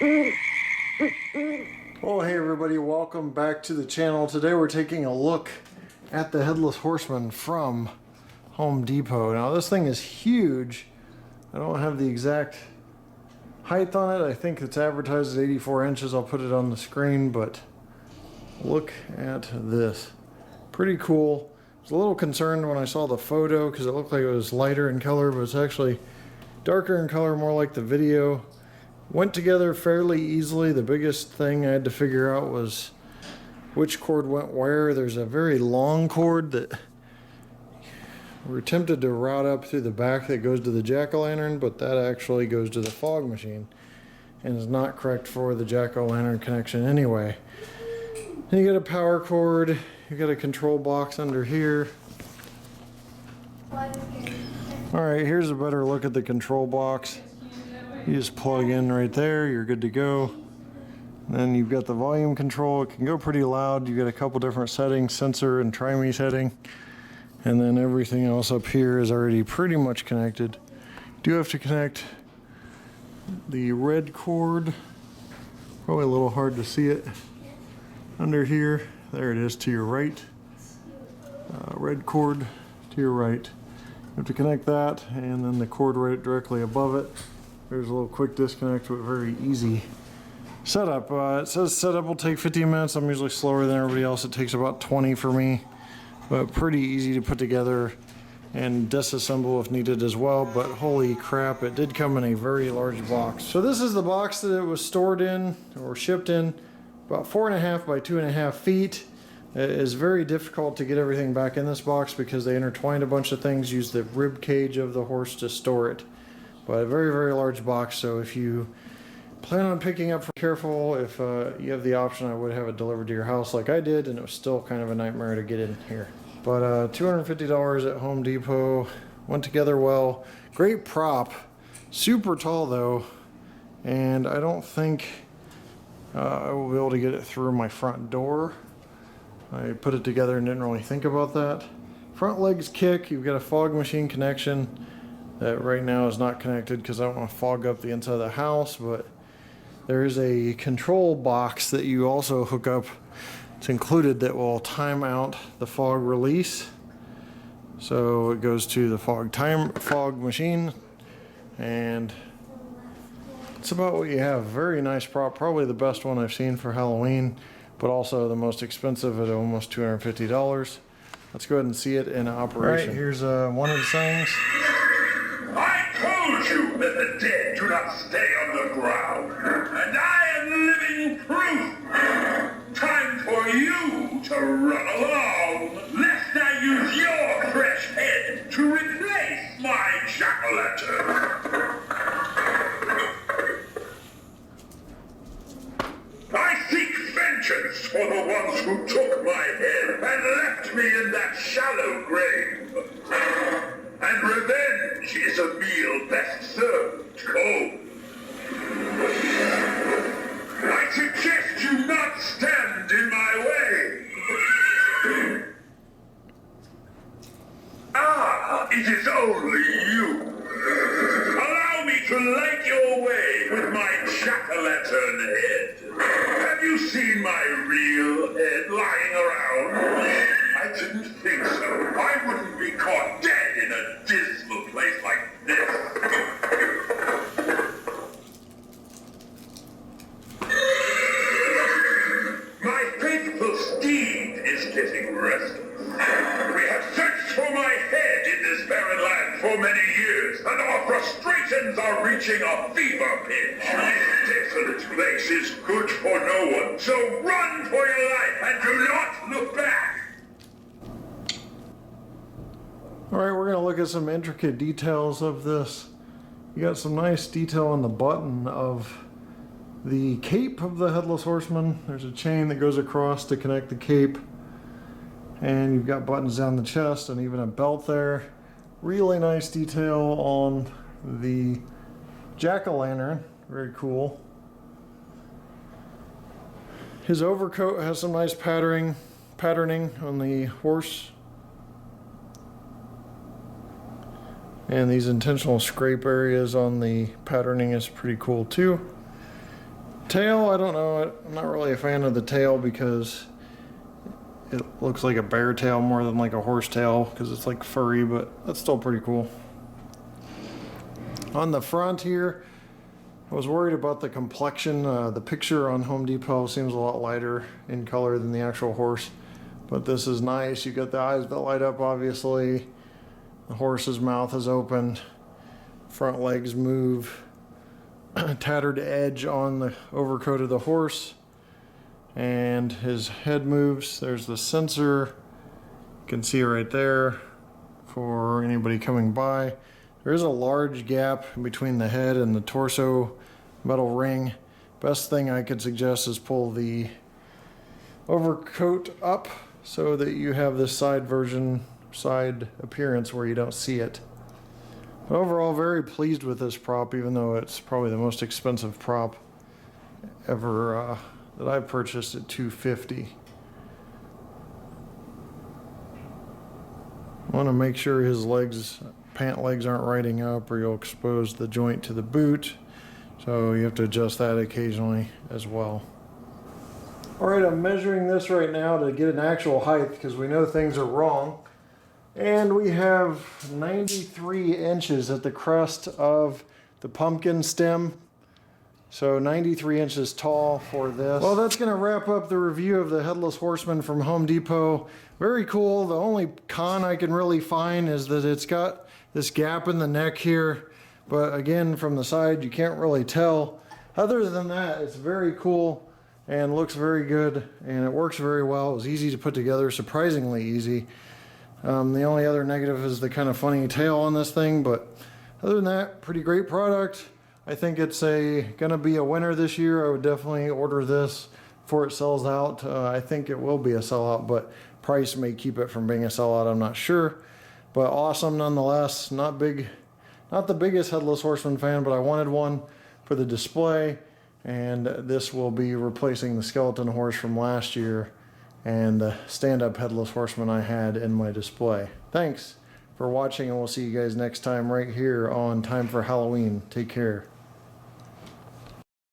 Oh, hey everybody, welcome back to the channel. Today we're taking a look at the Headless Horseman from Home Depot. Now this thing is huge. I don't have the exact height on it. I think it's advertised at 84 inches. I'll put it on the screen, but look at this. Pretty cool. I was a little concerned when I saw the photo because it looked like it was lighter in color, but it's actually darker in color, more like the video. Went together fairly easily. The biggest thing I had to figure out was which cord went where. There's a very long cord that we're tempted to route up through the back that goes to the jack-o'-lantern, but that actually goes to the fog machine and is not correct for the jack-o'-lantern connection anyway. Then you got a power cord, you got a control box under here. Alright, here's a better look at the control box. You just plug in right there, you're good to go. Then you've got the volume control. It can go pretty loud. You've got a couple different settings, sensor and try-me setting. And then everything else up here is already pretty much connected. Do have to connect the red cord. Probably a little hard to see it under here. There it is to your right. Red cord to your right. You have to connect that and then the cord right directly above it. There's a little quick disconnect, but very easy setup. It says setup will take 15 minutes. I'm usually slower than everybody else. It takes about 20 for me, but pretty easy to put together and disassemble if needed as well. But holy crap, it did come in a very large box. So this is the box that it was stored in or shipped in, about 4.5 by 2.5 feet. It is very difficult to get everything back in this box because they intertwined a bunch of things, used the rib cage of the horse to store it. But a very, very large box, so if you plan on picking up, careful. If you have the option, I would have it delivered to your house like I did, and it was still kind of a nightmare to get in here. But $250 at Home Depot, went together well. Great prop, super tall though, and I don't think I will be able to get it through my front door. I put it together and didn't really think about that. Front legs kick, you've got a fog machine connection that right now is not connected because I don't want to fog up the inside of the house, but there is a control box that you also hook up. It's included that will time out the fog release. So it goes to the fog machine, and it's about what you have. Very nice prop, probably the best one I've seen for Halloween, but also the most expensive at almost $250. Let's go ahead and see it in operation. All right, here's one of the things. I told you that the dead do not stay on the ground, and I am living proof. Time for you to run along, lest I use your fresh head to replace my jack-o'-lantern. I seek vengeance for the ones who took my head and left me in that shallow grave. And revenge is a meal best served cold. I suggest you not stand in my way. It is only you. Allow me to light your way with my jack-o'-lantern head. Have you seen my real head lying around? I didn't think so. I wouldn't be caught dead in a dismal place like this. My faithful steed is getting restless. We have searched for my head in this barren land for many years, and our frustrations are reaching a fever pitch. This desolate place is good for no one, so run for your life and do not look back. Alright, we're going to look at some intricate details of this. You got some nice detail on the button of the cape of the Headless Horseman. There's a chain that goes across to connect the cape. And you've got buttons down the chest and even a belt there. Really nice detail on the jack-o'-lantern. Very cool. His overcoat has some nice patterning on the horse. And these intentional scrape areas on the patterning is pretty cool too. Tail, I don't know. I'm not really a fan of the tail because it looks like a bear tail more than like a horse tail because it's like furry, but that's still pretty cool. On the front here, I was worried about the complexion. The picture on Home Depot seems a lot lighter in color than the actual horse, but this is nice. You got the eyes that light up, obviously. The horse's mouth is open. Front legs move. Tattered edge on the overcoat of the horse. And his head moves. There's the sensor. You can see it right there for anybody coming by. There is a large gap between the head and the torso metal ring. Best thing I could suggest is pull the overcoat up so that you have this side appearance where you don't see it. But overall, very pleased with this prop, even though it's probably the most expensive prop ever that I've purchased at $250. I want to make sure his pant legs aren't riding up or you'll expose the joint to the boot. So you have to adjust that occasionally as well. Alright, I'm measuring this right now to get an actual height because we know things are wrong. And we have 93 inches at the crest of the pumpkin stem. So 93 inches tall for this. Well, that's going to wrap up the review of the Headless Horseman from Home Depot. Very cool. The only con I can really find is that it's got this gap in the neck here. But again, from the side, you can't really tell. Other than that, it's very cool and looks very good. And it works very well. It was easy to put together, surprisingly easy. The only other negative is the kind of funny tail on this thing. But other than that, pretty great product. I think it's gonna be a winner this year. I would definitely order this before it sells out. I think it will be a sellout, but price may keep it from being a sellout. I'm not sure, but awesome nonetheless. Not the biggest Headless Horseman fan, but I wanted one for the display, and this will be replacing the skeleton horse from last year and the stand-up Headless Horseman I had in my display. Thanks for watching, and we'll see you guys next time right here on Time for Halloween. Take care.